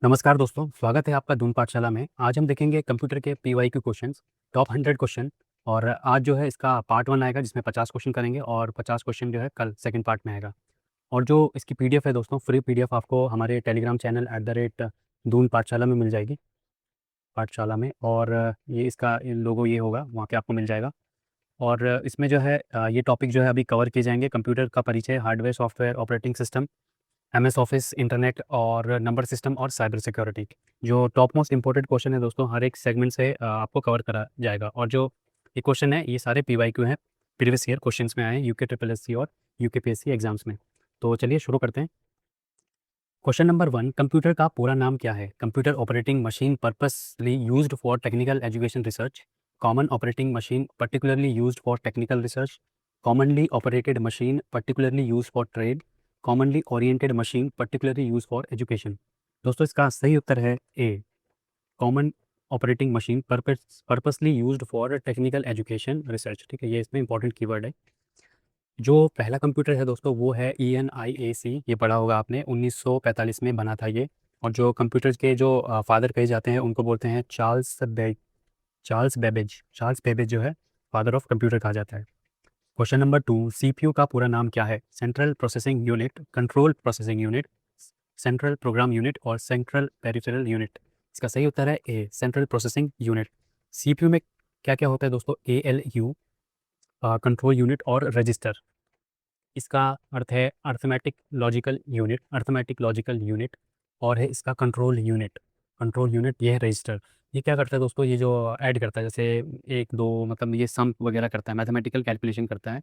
नमस्कार दोस्तों, स्वागत है आपका दून पाठशाला में। आज हम देखेंगे कंप्यूटर के पीवाईक्यू क्वेश्चंस, टॉप 100 क्वेश्चन। और आज जो है इसका पार्ट 1 आएगा जिसमें 50 क्वेश्चन करेंगे और 50 क्वेश्चन जो है कल सेकंड पार्ट में आएगा। और जो इसकी पीडीएफ है दोस्तों, फ्री पीडीएफ आपको हमारे टेलीग्राम चैनल दून पाठशाला में मिल जाएगी, पाठशाला में। और ये इसका लोगो ये होगा, वहाँ पे आपको मिल जाएगा। और इसमें जो है ये टॉपिक जो है अभी कवर किए जाएंगे: कंप्यूटर का परिचय, hardware, software, operating system, MS office, internet और नंबर सिस्टम और साइबर सिक्योरिटी। जो टॉप मोस्ट इंपॉर्टेंट क्वेश्चन है दोस्तों, हर एक सेगमेंट से आपको कवर करा जाएगा। और जो ये क्वेश्चन है ये सारे पीवाईक्यू हैं, प्रीवियस ईयर क्वेश्चंस में आए हैं यूके ट्रिपल एससी और यूकेपीएससी एग्जाम्स में। तो चलिए शुरू करते हैं। क्वेश्चन नंबर 1, कंप्यूटर का पूरा नाम क्या है? Computer operating machine purposely used for technical education research, common operating machine particularly used for technical research, commonly operated machine particularly used for trade, commonly oriented machine particularly used for education. दोस्तों इसका सही उत्तर है A, common operating machine purposely used for technical education research. ठीक है, ये इसमें important keyword है। जो पहला कंप्यूटर है दोस्तों वो है ENIAC, ये पढ़ा होगा आपने, 1945 में बना था ये। और जो कंप्यूटर के जो फादर कहे जाते हैं उनको बोलते हैं चार्ल्स बेबेज जो है फादर ऑफ कंप्यूटर कहा जाता है। क्वेश्चन नंबर 2, CPU का पूरा नाम क्या है? Central processing unit, control processing unit, central program unit और सेंट्रल पेरिफेरल यूनिट। इसका सही उत्तर है A, central processing unit. CPU में क्या क्या होता है दोस्तों? ALU, कंट्रोल यूनिट और रजिस्टर। इसका अर्थ है अर्थमेटिक लॉजिकल यूनिट। और है इसका कंट्रोल यूनिट ये है रजिस्टर। ये क्या करता है दोस्तों? ये जो ऐड करता है, जैसे एक दो, मतलब ये सम वगैरह करता है, मैथमेटिकल कैलकुलेशन करता है।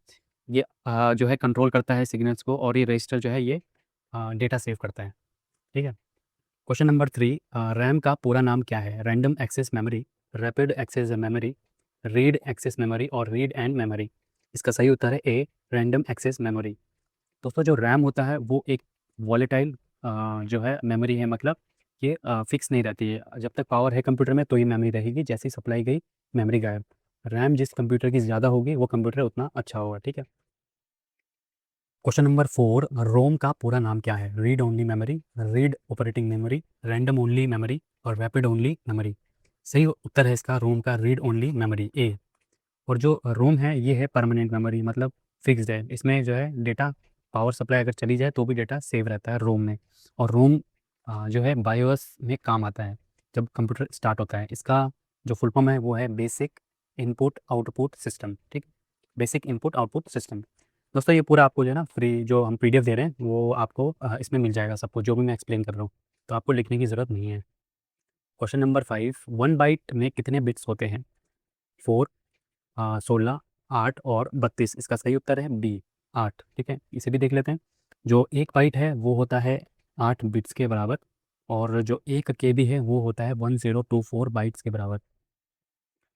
ये जो है कंट्रोल करता है सिग्नल्स को। और ये रजिस्टर जो है ये डेटा सेव करता है। ठीक है। क्वेश्चन नंबर 3, रैम का पूरा नाम क्या है? Random access memory, rapid access memory, read access memory और रीड एंड मेमोरी। इसका सही उत्तर है ए, रैंडम एक्सेस मेमोरी। दोस्तों जो रैम होता है वो एक वॉलेटाइल जो है मेमोरी है, मतलब ये फिक्स नहीं रहती है। जब तक पावर है कंप्यूटर में तो ये मेमोरी रहेगी, जैसे ही सप्लाई गई मेमोरी गायब। रैम जिस कंप्यूटर की ज़्यादा होगी वो कंप्यूटर उतना अच्छा होगा। ठीक है। क्वेश्चन नंबर 4, रोम का पूरा नाम क्या है? Read only memory, read operating memory, random only memory और रैपिड ओनली मेमोरी। सही उत्तर है इसका रोम का रीड ओनली मेमोरी, ए। और जो रोम है ये है परमानेंट मेमोरी, मतलब फिक्स्ड है। इसमें जो है डेटा, पावर सप्लाई अगर चली जाए तो भी डेटा सेव रहता है रोम में। और रोम जो है बायोस में काम आता है जब कंप्यूटर स्टार्ट होता है। इसका जो फुल फॉर्म है वो है बेसिक इनपुट आउटपुट सिस्टम। ठीक, बेसिक इनपुट आउटपुट सिस्टम। दोस्तों ये पूरा आपको जो है ना फ्री, जो हम PDF दे रहे हैं वो आपको इसमें मिल जाएगा सबको, जो भी मैं एक्सप्लेन कर रहा हूँ। तो आपको लिखने की ज़रूरत नहीं है। क्वेश्चन नंबर 5, 1 बाइट में कितने बिट्स होते हैं? 4, 16, 8 और 32। इसका सही उत्तर है बी, 8। ठीक है, इसे भी देख लेते हैं। जो 1 बाइट है वो होता है 8 बिट्स के बराबर। और जो 1 KB है वो होता है 1024 बाइट्स के बराबर।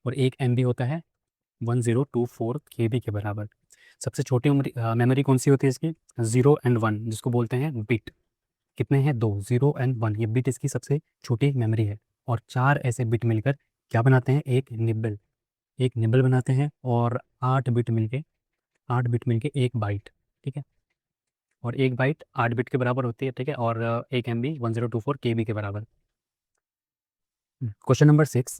और 1 MB होता है 1024 KB के बराबर। सबसे छोटी मेमोरी कौन सी होती है इसकी? 0 एंड 1, जिसको बोलते हैं बिट। कितने हैं? 2, 0 एंड 1, ये बिट इसकी सबसे छोटी मेमोरी है। और 4 ऐसे बिट मिलकर क्या बनाते हैं? एक निबल बनाते हैं। और 8 बिट मिलके 1 बाइट। ठीक है। और 1 बाइट 8 बिट के बराबर होती है। ठीक है। और 1 MB 1024 KB के बराबर। क्वेश्चन नंबर 6,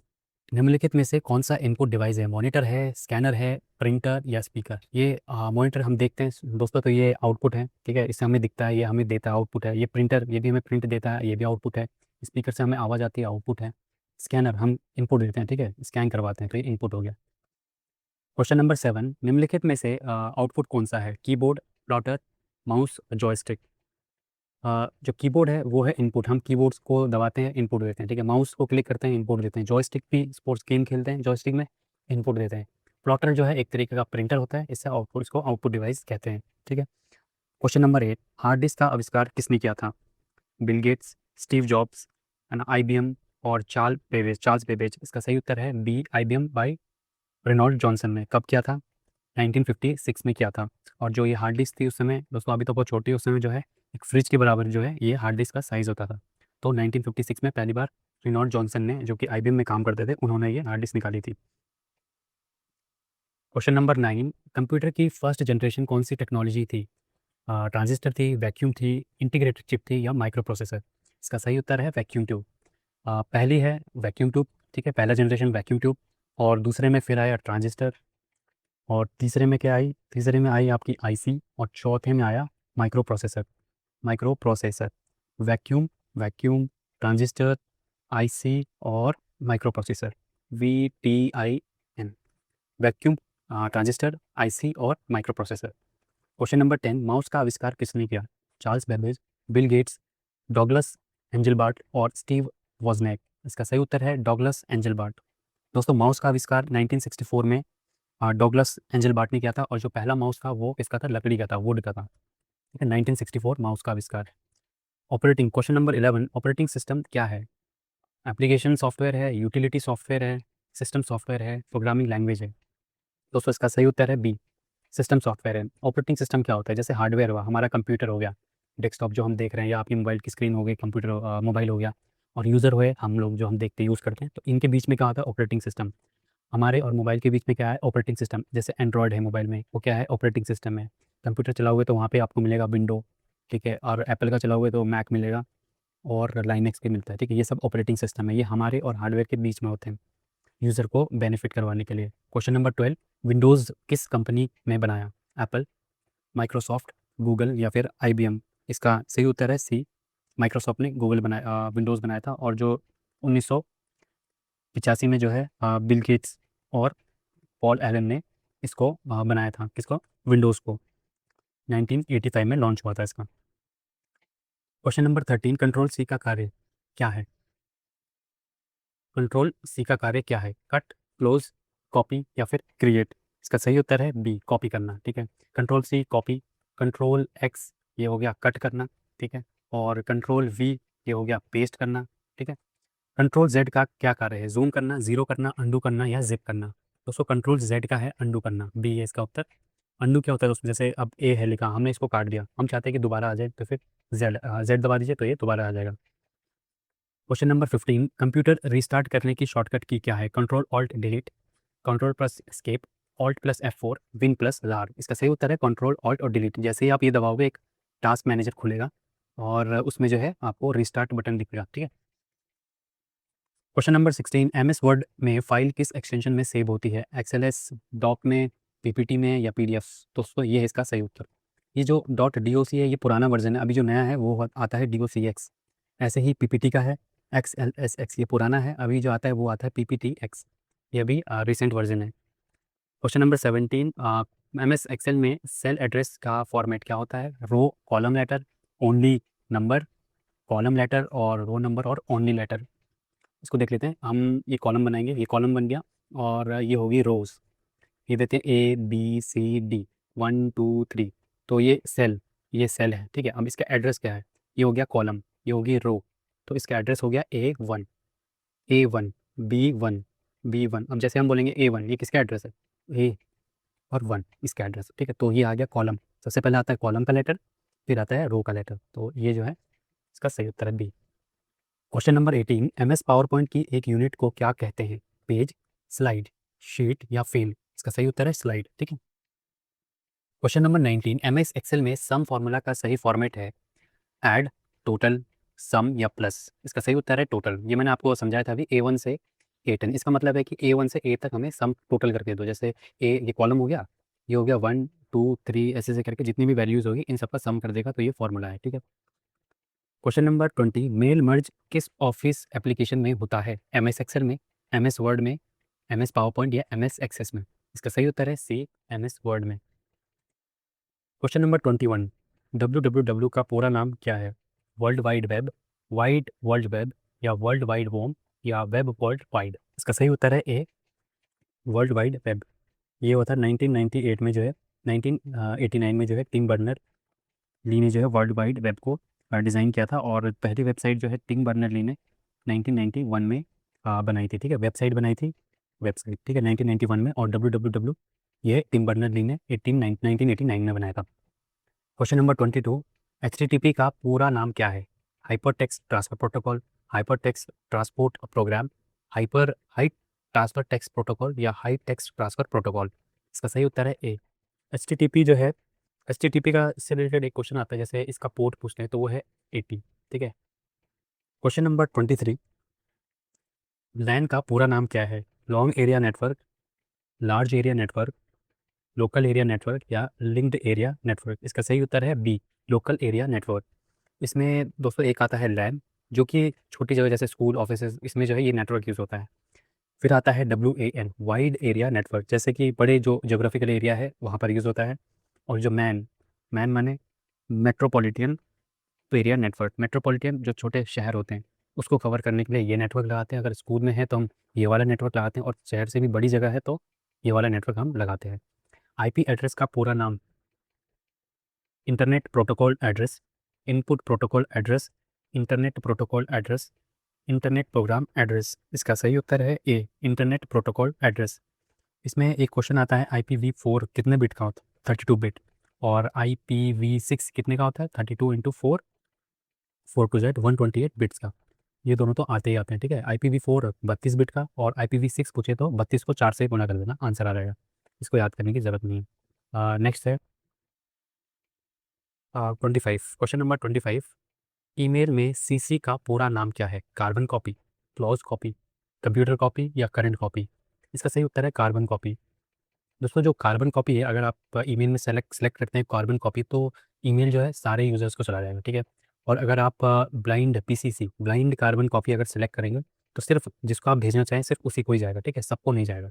निम्नलिखित में से कौन सा इनपुट डिवाइस है? मॉनिटर है, स्कैनर है, प्रिंटर या स्पीकर? ये मॉनिटर हम देखते हैं दोस्तों, तो ये आउटपुट है। ठीक है, इससे हमें दिखता है, ये हमें देता है, आउटपुट है। ये प्रिंटर, ये भी हमें प्रिंट देता है, ये भी आउटपुट है। स्पीकर से हमें आवाज़ आती है, आउटपुट है। स्कैनर हम इनपुट देते हैं, ठीक है, स्कैन करवाते हैं, तो ये इनपुट हो गया। क्वेश्चन नंबर 7, निम्नलिखित में से आउटपुट कौन सा है? Keyboard, plotter, mouse, joystick? जो कीबोर्ड है वो है इनपुट। हम कीबोर्ड्स को दबाते हैं, इनपुट देते हैं। ठीक है, माउस को क्लिक करते हैं, इनपुट देते हैं। जॉयस्टिक भी स्पोर्ट्स गेम खेलते हैं, जॉयस्टिक में इनपुट देते हैं। प्लॉटर जो है एक तरीके का प्रिंटर होता है, इससे आउटपुट, इसको आउटपुट डिवाइस कहते हैं। ठीक है। क्वेश्चन नंबर 8, हार्ड डिस्क का आविष्कार किसने किया था? बिल गेट्स, स्टीव जॉब्स, है ना, IBM और चार्ल्स बेबेज। इसका सही उत्तर है B, IBM by Reynold Johnson ने। कब किया था? 1956 में किया था। और जो ये हार्ड डिस्क थी उस समय दोस्तों, अभी तो बहुत छोटी है, उस समय जो है एक फ्रिज के बराबर जो है ये हार्ड डिस्क का साइज़ होता था। तो 1956 में पहली बार रेनॉल्ड जॉनसन ने, जो कि IBM में काम करते थे, उन्होंने ये हार्ड डिस्क निकाली थी। क्वेश्चन नंबर 9, कंप्यूटर की फर्स्ट जनरेशन कौन सी टेक्नोलॉजी थी? ट्रांजिस्टर थी, वैक्यूम थी, इंटीग्रेटेड चिप थी या माइक्रो प्रोसेसर? इसका सही उत्तर है वैक्यूम ट्यूब। पहली है वैक्यूम ट्यूब, ठीक है, पहला जनरेशन वैक्यूम ट्यूब, और दूसरे में फिर आया ट्रांजिस्टर, और तीसरे में क्या आई, तीसरे में आई आपकी आईसी, और चौथे में आया microprocessor. Microprocessor, vacuum, vacuum, transistor, IC और microprocessor, VTIN, vacuum, transistor, IC और microprocessor. Question number 10, mouse का आविष्कार किसने किया? Charles Babbage, Bill Gates, Douglas Engelbart और स्टीव वॉजनेक। इसका सही उत्तर है डॉगलस एंजेलबार्ट। दोस्तों, माउस का आविष्कार 1964 में डॉगलस एंजेलबार्ट ने किया था, और जो पहला माउस था वो किसका था? लकड़ी का था, वुड का था, ठीक है। 1964 माउस का आविष्कार। Operating, question number 11, operating system क्या है? एप्लीकेशन सॉफ्टवेयर है, यूटिलिटी सॉफ्टवेयर है, सिस्टम सॉफ्टवेयर है, प्रोग्रामिंग लैंग्वेज है। दोस्तों, इसका सही उत्तर है बी, सिस्टम सॉफ्टवेयर है। ऑपरेटिंग सिस्टम क्या होता है? जैसे हार्डवेयर हुआ, हमारा कंप्यूटर हो गया, डेस्कटॉप जो हम देख रहे हैं, या आपकी मोबाइल की स्क्रीन हो गई, कंप्यूटर मोबाइल हो गया, और यूज़र हुए हम लोग जो हम देखते हैं, यूज़ करते हैं, तो इनके बीच में क्या होता है? Operating system. हमारे और मोबाइल के बीच में क्या है? Operating system. जैसे एंड्रॉयड है मोबाइल में, वो क्या है? ऑपरेटिंग सिस्टम है। कंप्यूटर चलाओगे तो वहाँ पे आपको मिलेगा विंडो, ठीक है, और एप्पल का चलाओगे तो मैक मिलेगा, और लाइनक्स भी मिलता है, ठीक है। ये सब ऑपरेटिंग सिस्टम है, ये हमारे और हार्डवेयर के बीच में होते हैं, यूज़र को बेनिफिट करवाने के लिए। क्वेश्चन नंबर 12, विंडोज़ किस कंपनी ने बनाया? एप्पल, माइक्रोसॉफ्ट, गूगल या फिर IBM। इसका सही उत्तर है सी, माइक्रोसॉफ्ट ने गूगल बनाया, विंडोज़ बनाया था, और जो 1985 में जो है बिल गेट्स और पॉल एलन ने इसको बनाया था, किसको? विंडोज़ को। 1985 में लॉन्च हुआ था इसका। क्वेश्चन नंबर 13, कंट्रोल सी का कार्य क्या है? कंट्रोल सी का कार्य क्या है? कट, क्लोज, कॉपी या फिर क्रिएट। इसका सही उत्तर है बी, कॉपी करना, ठीक है। Control C copy, control X ये हो गया कट करना, ठीक है, और कंट्रोल वी ये हो गया पेस्ट करना, ठीक है। कंट्रोल जेड का क्या कार्य है? जूम करना, जीरो करना, अंडू करना या जिप करना। दोस्तों, कंट्रोल जेड का है अंडू करना, बी है इसका उत्तर। अंडू क्या होता है दोस्तों? जैसे अब ए है लिखा, हमने इसको काट दिया, हम चाहते हैं कि दोबारा आ जाए, तो फिर जेड जेड दबा दीजिए तो ये दोबारा आ जाएगा। क्वेश्चन नंबर 15, कंप्यूटर रीस्टार्ट करने की शॉर्टकट की क्या है? Control alt delete, control plus escape, alt plus F4, win plus लार। इसका सही उत्तर है कंट्रोल ऑल्ट और डिलीट। जैसे ही आप ये दबाओगे, एक टास्क मैनेजर खुलेगा, और उसमें जो है आपको रिस्टार्ट बटन दिखेगा, ठीक है। क्वेश्चन नंबर 16, MS वर्ड में फाइल किस एक्सटेंशन में सेव होती है? XLS, डॉक में, PPT में या PDF? दोस्तों, ये है इसका सही उत्तर। ये जो .doc है, ये पुराना वर्जन है, अभी जो नया है वो आता है docx। ऐसे ही PPT का है XLSX, ये पुराना है, अभी जो आता है वो आता है PPTX, ये अभी रिसेंट वर्जन है। क्वेश्चन नंबर 17, MS एक्सेल में सेल एड्रेस का फॉर्मेट क्या होता है? Row column letter, only number, column letter और रो नंबर और ओनली लेटर। इसको देख लेते हैं हम, ये कॉलम बनाएंगे, ये कॉलम बन गया, और ये होगी रोज। ये देते हैं ABCD 1 2 3, तो ये सेल है, ठीक है। अब इसका एड्रेस क्या है? ये हो गया कॉलम, ये होगी रो, तो इसका एड्रेस हो गया A1 B1 अब जैसे हम बोलेंगे A1, ये किसका एड्रेस है? ए और 1 इसका एड्रेस, ठीक है। तो ये आ गया कॉलम, सबसे पहले आता है कॉलम का लेटर, फिर आता है रो का लेटर, तो ये जो है इसका सही उत्तर है B. Question number 18, MS PowerPoint की एक यूनिट को क्या कहते हैं? पेज, स्लाइड, शीट या फेल? इसका सही उत्तर है स्लाइड, ठीक है। क्वेश्चन नंबर 19, MS एक्सेल में सम फॉर्मूला का सही फॉर्मेट है? ऐड, टोटल, सम या प्लस? इसका सही उत्तर है टोटल। ये मैंने आपको समझाया था अभी, A1 से A10। इसका मतलब है कि A1 से A तक हमें सम टोटल करके दो। जैसे ये कॉलम हो गया, ये हो गया 1 2 3, ऐसे ऐसे करके जितनी भी वैल्यूज़ होगी इन सबका सम कर देगा, तो ये फॉर्मूला है, ठीक है। क्वेश्चन नंबर 20, मेल मर्ज किस ऑफिस एप्लीकेशन में होता है? MS एक्सेल में, MS वर्ड में, MS पावर पॉइंट या MS एक्सेस में? इसका सही उत्तर है सी, MS वर्ड में। क्वेश्चन नंबर 21, WWW का पूरा नाम क्या है? World wide web, wide world web या वर्ल्ड वाइड वोम या वेब वर्ल्ड वाइड? इसका सही उत्तर है ए, वर्ल्ड वाइड वेब। ये हुआ था 1998 में जो है, 1989 में जो है टिम बर्नर ली ने जो है वर्ल्ड वाइड वेब को डिज़ाइन किया था, और पहली वेबसाइट जो है टिम बर्नर ली ने 1991 में बनाई थी, ठीक है, वेबसाइट बनाई थी, वेबसाइट, ठीक है, 1991 में। और WWW ये टिम बर्नर ली ने 1989 में बनाया था। क्वेश्चन नंबर 22, HTTP का पूरा नाम क्या है? Hyper text transfer protocol, hyper text transport program, hyper high transfer text protocol या हाई टेक्स्ट ट्रांसफर प्रोटोकॉल? इसका सही उत्तर है ए। HTTP जो है, HTTP का से रिलेटेड एक क्वेश्चन आता है, जैसे इसका पोर्ट पूछते हैं तो वो है 80, ठीक है। क्वेश्चन नंबर 23, लैन का पूरा नाम क्या है? Long area network, large area network, local area network या लिंक्ड एरिया नेटवर्क? इसका सही उत्तर है बी, लोकल एरिया नेटवर्क। इसमें दोस्तों एक आता है लैन, जो कि छोटी जगह जैसे स्कूल, ऑफिसेज, इसमें जो है ये नेटवर्क यूज़ होता है। फिर आता है WAN, वाइड एरिया नेटवर्क, जैसे कि बड़े जो जोग्राफिकल एरिया है वहाँ पर यूज़ होता है। और जो मैन, मैन माने मेट्रोपॉलिटन एरिया नेटवर्क, मेट्रोपॉलिटन जो छोटे शहर होते हैं उसको कवर करने के लिए ये नेटवर्क लगाते हैं। अगर स्कूल में है तो हम ये वाला नेटवर्क लगाते हैं, और शहर से भी बड़ी जगह है तो ये वाला नेटवर्क हम लगाते हैं। IP एड्रेस का पूरा नाम, internet protocol address, input protocol address, internet protocol address, internet program address? इसका सही उत्तर है ए, इंटरनेट प्रोटोकॉल एड्रेस। इसमें एक क्वेश्चन आता है IPv4 कितने बिट का होता है? 32 बिट। और IPv6 कितने का होता है? 32 इंटू 4, 4 2 Z 128 बिट्स का। ये दोनों तो आते ही आते हैं, ठीक है। IPv4 32 बिट का, और IPv6 पूछे तो 32 को 4 से गुना कर देना, आंसर आ जाएगा। इसको याद करने की ज़रूरत नहीं है। नेक्स्ट है 25, क्वेश्चन नंबर 25, ईमेल में CC का पूरा नाम क्या है? Carbon copy, close copy, computer copy या करंट कॉपी? इसका सही उत्तर है कार्बन कॉपी। दोस्तों जो कार्बन कॉपी है, अगर आप ईमेल में सेलेक्ट करते हैं कार्बन कॉपी, तो ईमेल जो है सारे यूज़र्स को चला जाएगा, ठीक है। और अगर आप blind PCC, blind carbon copy अगर सेलेक्ट करेंगे तो सिर्फ जिसको आप भेजना चाहें सिर्फ उसी को ही जाएगा, ठीक है, सबको नहीं जाएगा।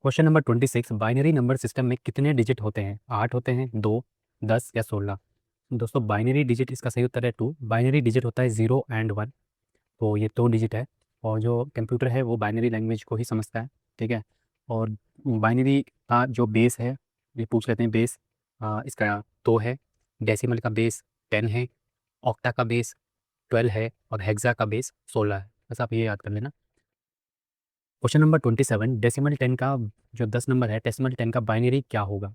Question number 26, binary number system में कितने डिजिट होते हैं? 8 होते हैं, 2, 10 या 16? दोस्तों बाइनरी डिजिट, इसका सही उत्तर है 2। बाइनरी डिजिट होता है 0 एंड 1, तो ये 2 डिजिट है। और जो कंप्यूटर है वो बाइनरी लैंग्वेज को ही समझता है, ठीक है। और बाइनरी का जो बेस है, ये पूछ लेते हैं बेस, इसका 2 है, डेसिमल का बेस 10 है, ऑक्टा का बेस 12 है, और हेक्सा का बेस 16 है। बस आप ये याद कर लेना। क्वेश्चन नंबर 27, डेसिमल 10 का जो 10 नंबर है, डेसिमल 10 का बाइनरी क्या होगा?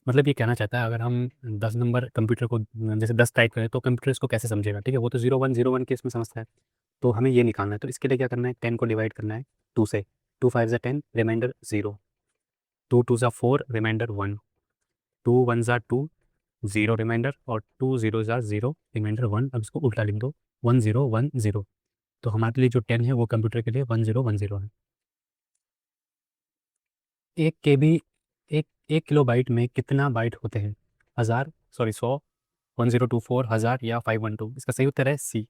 मतलब ये कहना चाहता है अगर हम 10 नंबर कंप्यूटर को जैसे 10 टाइप करें तो कंप्यूटर इसको कैसे समझेगा, ठीक है। वो तो 0101 के इसमें समझता है, तो हमें ये निकालना है। तो इसके लिए क्या करना है, 10 को डिवाइड करना है 2 से, 2 5 ज़ा 10, रिमाइंडर 0, 2 2 ज़ा 4, रिमाइंडर 1, 2 1 ज़ा 2, 0 रिमाइंडर, और 2 0 ज़ा 0, रिमाइंडर 1। अब इसको उल्टा लिख दो, 1 0 1 0। तो हमारे लिए जो 10 है वो कंप्यूटर के लिए 1 0 1 0 है। एक KB, एक किलोबाइट में कितना बाइट होते हैं? 100, 1024, 1000 या 512? इसका सही उत्तर है सी,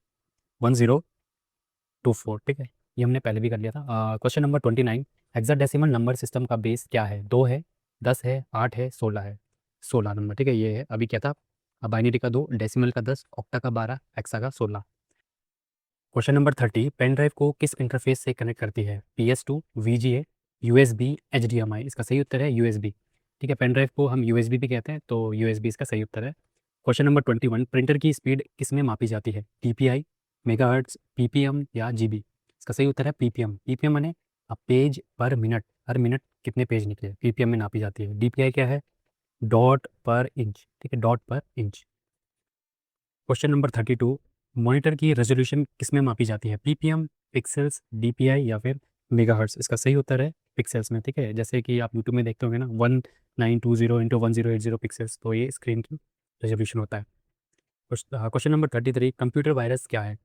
1024, ठीक है। ये हमने पहले भी कर लिया था। Question number 29, hexadecimal number system का बेस क्या है? 2 है, 10 है, 8 है, 16 है? 16 नंबर, ठीक है। ये है, अभी क्या था, बाइनरी का 2, डेसिमल का 10, ऑक्टा का 12, हेक्सा का 16। क्वेश्चन नंबर 30, पेन ड्राइव को किस इंटरफेस से कनेक्ट करती है? PS2, VGA, USB, HDMI? इसका सही उत्तर है USB, ठीक है। पेन ड्राइव को हम USB भी कहते हैं, तो USB इसका सही उत्तर है। क्वेश्चन नंबर 21, प्रिंटर की स्पीड किस में मापी जाती है? DPI, मेगाहर्ट्ज, PPM या GB? इसका सही उत्तर है PPM। PPM माने पेज पर मिनट, हर मिनट कितने पेज निकले, PPM में नापी जाती है। DPI क्या है? डॉट पर इंच, ठीक है, डॉट पर इंच। क्वेश्चन नंबर 32, मॉनिटर की रेजोल्यूशन किस में मापी जाती है? PPM, पिक्सेल्स, DPI या फिर मेगाहर्ट्ज? इसका सही उत्तर है पिक्सेल्स में, ठीक है। जैसे कि आप यूट्यूब में देखते होंगे ना, 1920 इंटू 1080 पिक्सेल्स, तो ये स्क्रीन की रेजोल्यूशन होता है। क्वेश्चन नंबर 33, कंप्यूटर वायरस क्या है?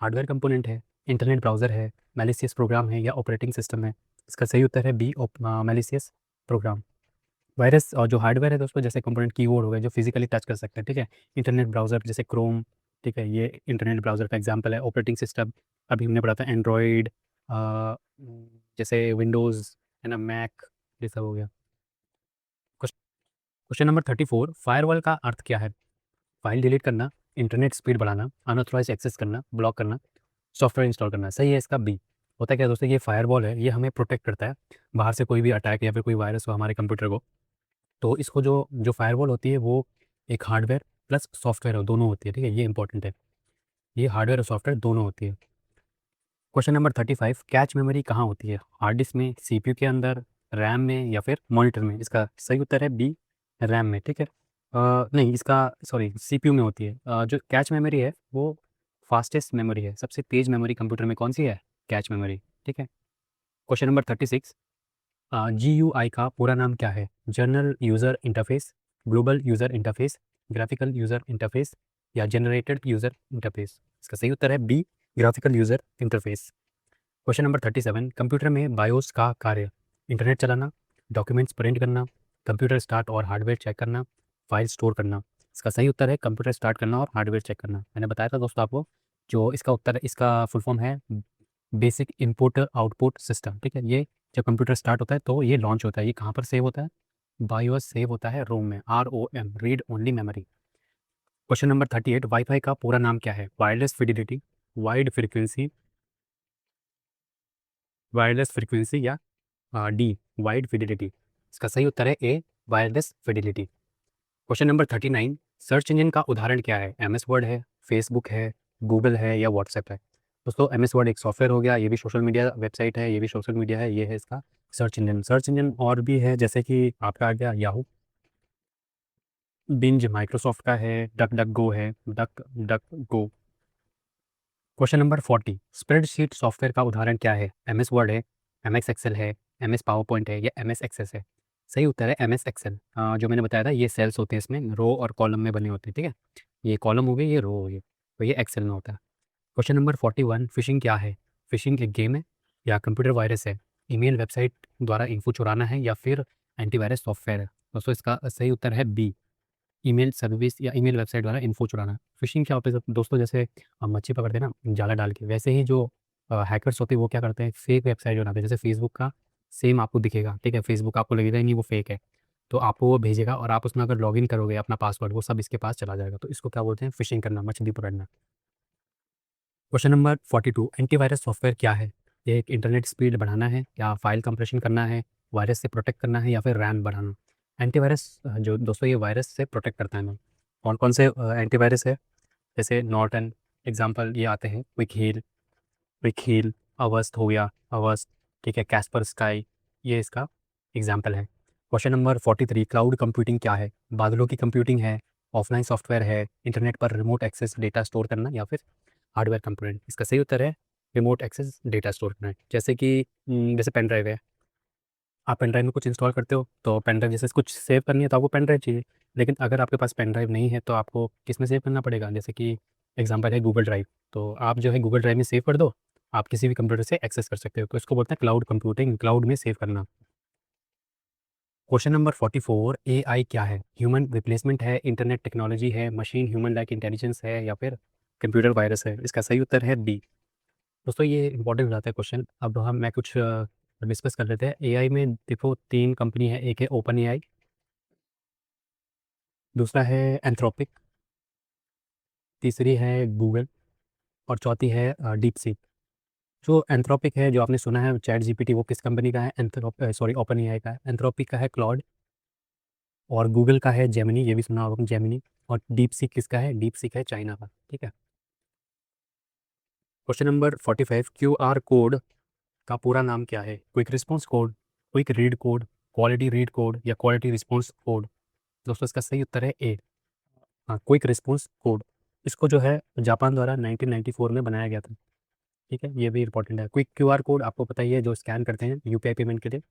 हार्डवेयर कंपोनेंट है, इंटरनेट ब्राउज़र है, मैलिशियस प्रोग्राम है या ऑपरेटिंग सिस्टम है? इसका सही उत्तर है बी, मैलिशियस प्रोग्राम। वायरस और जो हार्डवेयर है दोस्तों, जैसे कंपोनेंट कीबोर्ड हो गए जो फिजिकली टच कर सकते हैं, ठीक है। इंटरनेट ब्राउज़र जैसे क्रोम, ठीक है, ये इंटरनेट ब्राउज़र का एग्जांपल है। ऑपरेटिंग सिस्टम अभी हमने पढ़ा था एंड्रॉयड, जैसे विंडोज़, है ना, मैक, ये सब हो गया। क्वेश्चन नंबर 34, फायरवॉल का अर्थ क्या है? फाइल डिलीट करना, इंटरनेट स्पीड बढ़ाना, अनऑथराइज एक्सेस करना, ब्लॉक करना, सॉफ्टवेयर इंस्टॉल करना? सही है इसका बी। होता है क्या दोस्तों, ये फायरवॉल है, ये हमें प्रोटेक्ट करता है बाहर से कोई भी अटैक या फिर कोई वायरस हो हमारे कंप्यूटर को। तो इसको जो जो फायरवॉल होती है वो एक हार्डवेयर प्लस सॉफ्टवेयर हो, दोनों होती है, ठीक है, ये इंपॉर्टेंट है। ये हार्डवेयर और सॉफ्टवेयर दोनों होती है। क्वेश्चन नंबर 35, कैच मेमोरी कहाँ होती है? हार्ड डिस्क में, CPU के अंदर, रैम में या फिर मॉनिटर में? इसका सही उत्तर है बी, रैम में, ठीक है। नहीं, इसका सॉरी, CPU में होती है। जो कैच मेमोरी है वो फास्टेस्ट मेमोरी है, सबसे तेज मेमोरी कंप्यूटर में कौन सी है? कैच मेमोरी, ठीक है। क्वेश्चन नंबर 36, GUI का पूरा नाम क्या है? General user interface, global user interface, graphical user interface या जनरेटेड यूज़र इंटरफेस? इसका सही उत्तर है B, graphical user interface. Question number 37, computer में बायोस का कार्य इंटरनेट चलाना, डॉक्यूमेंट्स प्रिंट करना, कंप्यूटर स्टार्ट और हार्डवेयर चेक करना, फाइल स्टोर करना। इसका सही उत्तर है कंप्यूटर स्टार्ट करना और हार्डवेयर चेक करना। मैंने बताया था दोस्तों आपको, जो इसका उत्तर है, इसका फुल फॉर्म है बेसिक इनपुट आउटपुट सिस्टम। ठीक है, ये जब कंप्यूटर स्टार्ट होता है तो ये लॉन्च होता है। ये कहाँ पर सेव होता है? बायोस सेव होता है रोम में, ROM, read only memory. Question number 38, WiFi का पूरा नाम क्या है? Wireless fidelity, wide frequency, wireless frequency या डी, वाइड फिडिलिटी? इसका सही उत्तर है A, wireless fidelity. Question number 39, search engine का उदाहरण क्या है? MS वर्ड है, फेसबुक है, गूगल है या व्हाट्सएप है? दोस्तों MS वर्ड एक सॉफ्टवेयर हो गया, ये भी सोशल मीडिया वेबसाइट है, ये भी सोशल मीडिया है, ये है इसका सर्च इंजन। सर्च इंजन और भी है, जैसे कि आपका आ गया याहू, बिंज माइक्रोसॉफ्ट का है, डक डक गो है, डक डक गो। क्वेश्चन नंबर 40, स्प्रेडशीट सॉफ्टवेयर का उदाहरण क्या है? MS वर्ड है, MS एक्सेल है, MS पावर पॉइंट है या MS एक्सेस है? सही उत्तर है MS एक्सेल। जो मैंने बताया था, ये सेल्स होते हैं, इसमें रो और कॉलम में बने होते हैं। ठीक है, ये कॉलम हो गए, ये रो हो गए, तो ये एक्सेल में होता है। क्वेश्चन नंबर 41, फिशिंग क्या है? फिशिंग एक गेम है या कंप्यूटर वायरस है, ईमेल वेबसाइट द्वारा इन्फो चुराना है या फिर एंटीवायरस सॉफ्टवेयर है? दोस्तों इसका सही उत्तर है बी, ईमेल सर्विस या ईमेल वेबसाइट द्वारा इन्फो चुराना। फिशिंग क्या होता है दोस्तों? जैसे हम मच्छी पकड़ते हैं ना जाला डाल के, वैसे ही जो हैकर्स होते हैं वो क्या करते हैं, फेक वेबसाइट बनाते हैं। जैसे फेसबुक का सेम आपको दिखेगा, ठीक है, फेसबुक आपको लगेगा ही नहीं वो फेक है, तो आपको वो भेजेगा और आप उसमें अगर लॉगिन करोगे अपना पासवर्ड, वो सब इसके पास चला जाएगा। तो इसको क्या बोलते हैं? फिशिंग करना, मछली पकड़ना। क्वेश्चन नंबर 42, एंटीवायरस सॉफ्टवेयर क्या है? ये एक इंटरनेट स्पीड बढ़ाना है या फाइल कंप्रेशन करना है, वायरस से प्रोटेक्ट करना है या फिर रैम बढ़ाना? एंटीवायरस जो दोस्तों ये वायरस से प्रोटेक्ट करता है। मैम कौन कौन से एंटीवायरस है? जैसे नॉर्टन एग्जांपल ये आते हैं, क्विक हील, अवर्स्ट हो गया, अवर्स्ट, ठीक है, कैस्पर स्काई, ये इसका एग्जांपल है। क्वेश्चन नंबर 43, क्लाउड कंप्यूटिंग क्या है? बादलों की कंप्यूटिंग है, ऑफलाइन सॉफ्टवेयर है, इंटरनेट पर रिमोट एक्सेस डेटा स्टोर करना या फिर हार्डवेयर कंपोनेंट? इसका सही उत्तर है रिमोट एक्सेस डेटा स्टोर करना है। जैसे कि जैसे पेन ड्राइव है, आप पेन ड्राइव में कुछ इंस्टॉल करते हो, तो पेन ड्राइव जैसे कुछ सेव करनी है तो आपको पेन ड्राइव चाहिए। लेकिन अगर आपके पास पेन ड्राइव नहीं है तो आपको किस में सेव करना पड़ेगा? जैसे कि एग्जांपल है गूगल ड्राइव, तो आप जो है गूगल ड्राइव में सेव कर दो, आप किसी भी कंप्यूटर से एक्सेस कर सकते हो। तो इसको बोलते हैं क्लाउड कंप्यूटिंग, क्लाउड में सेव करना। क्वेश्चन नंबर 44, AI क्या है? ह्यूमन रिप्लेसमेंट है, इंटरनेट टेक्नोलॉजी है, मशीन ह्यूमन लाइक इंटेलिजेंस है या फिर कंप्यूटर वायरस है? इसका सही उत्तर है डी। दोस्तों ये इंपॉर्टेंट हो जाता है क्वेश्चन। अब हम मैं कुछ डिस्कस कर लेते हैं। AI में देखो 3 कंपनी है, एक है ओपन AI, दूसरा है एंथ्रोपिक, तीसरी है गूगल और चौथी है डीप सीक। जो एंथ्रोपिक है, जो आपने सुना है चैट जीपीटी, वो किस कंपनी का है? सॉरी, ओपन AI का है। एंथ्रोपिक का है क्लॉड और गूगल का है जेमिनी, ये भी सुना होगा जेमिनी। और डीप सीक किसका है? डीप सीक है चाइना का। ठीक है। क्वेश्चन नंबर 45, QR कोड का पूरा नाम क्या है? Quick response code, quick read code, quality read code या क्वालिटी रिस्पॉन्स कोड? दोस्तों इसका सही उत्तर है ए, हाँ, क्विक रिस्पॉन्स कोड। इसको जो है जापान द्वारा 1994 में बनाया गया था। ठीक है, ये भी इंपॉर्टेंट है। क्विक QR कोड आपको पता ही है, जो स्कैन करते हैं UPI पेमेंट के लिए,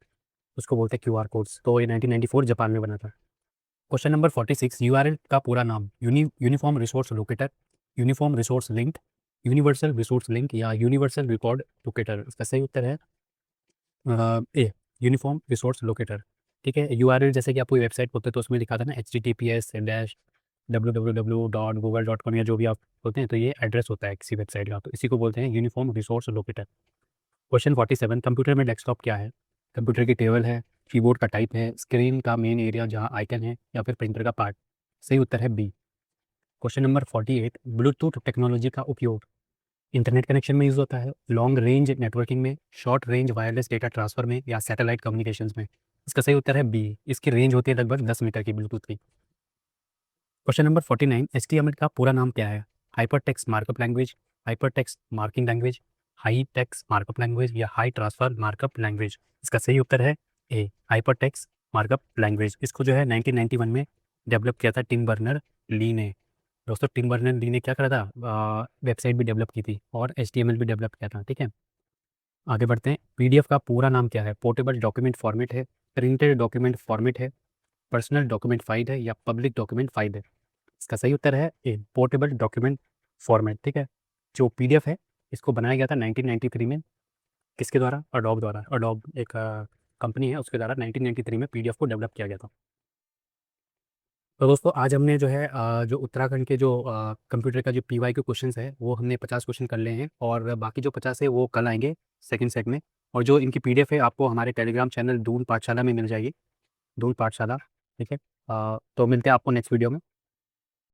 उसको बोलते हैं QR कोड्स। तो ये 1994 जापान में बना था। क्वेश्चन नंबर 46, URL का पूरा नाम? Uniform resource locator, uniform resource link, universal resource link या यूनिवर्सल रिकॉर्ड लोकेटर? इसका सही उत्तर है ए, यूनिफॉर्म रिसोर्स लोकेटर। ठीक है, URL जैसे कि आप कोई वेबसाइट होते हैं तो उसमें लिखा था ना https://www.google.com या जो भी आप होते हैं, तो ये एड्रेस होता है किसी वेबसाइट का, तो इसी को बोलते हैं uniform resource locator. Question 47, computer में डेस्कटॉप क्या है? कंप्यूटर की टेबल है, कीबोर्ड का टाइप है, स्क्रीन का मेन एरिया जहाँ आइकन है या फिर प्रिंटर का पार्ट? सही उत्तर है B. Question number 48, Bluetooth technology का उपयोग इंटरनेट कनेक्शन में यूज़ होता है, लॉन्ग रेंज नेटवर्किंग में, short range wireless data transfer में या सैटेलाइट कम्युनिकेशंस में? इसका सही उत्तर है बी, इसकी रेंज होती है लगभग 10 मीटर की ब्लूटूथ की। क्वेश्चन नंबर 49, HTML का पूरा नाम क्या है? Hyper text markup language, hyper text marking language, high text markup language या हाई ट्रांसफर मार्कअप लैंग्वेज? इसका सही उत्तर है ए, हाइपर टेक्स्ट मार्कअप लैंग्वेज। इसको जो है 1991 में डेवलप किया था टिम बर्नर ली ने। दोस्तों टिम बर्नर ली ने क्या करा था? वेबसाइट भी डेवलप की थी और HTML भी डेवलप किया था। ठीक है, आगे बढ़ते हैं। पीडीएफ का पूरा नाम क्या है? पोर्टेबल डॉक्यूमेंट फॉर्मेट है, प्रिंटेड डॉक्यूमेंट फॉर्मेट है, पर्सनल डॉक्यूमेंट फाइल है या पब्लिक डॉक्यूमेंट फाइल है? इसका सही उत्तर है ए, पोर्टेबल डॉक्यूमेंट फॉर्मेट। ठीक है। जो पीडीएफ है इसको बनाया गया था 1993 में। किसके द्वारा? अडोब द्वारा। अडोब एक कंपनी है, उसके द्वारा 1993 में पीडीएफ को डेवलप किया गया था। तो दोस्तों आज हमने जो है जो उत्तराखंड के जो कंप्यूटर का जो पीवाई के क्वेश्चंस है वो हमने 50 क्वेश्चन कर लिए हैं, और बाकी जो 50 है वो कल आएंगे सेकंड सेट में। और जो इनकी पीडीएफ है आपको हमारे टेलीग्राम चैनल दून पाठशाला में मिल जाएगी, दून पाठशाला। ठीक है। तो मिलते हैं आपको नेक्स्ट वीडियो में।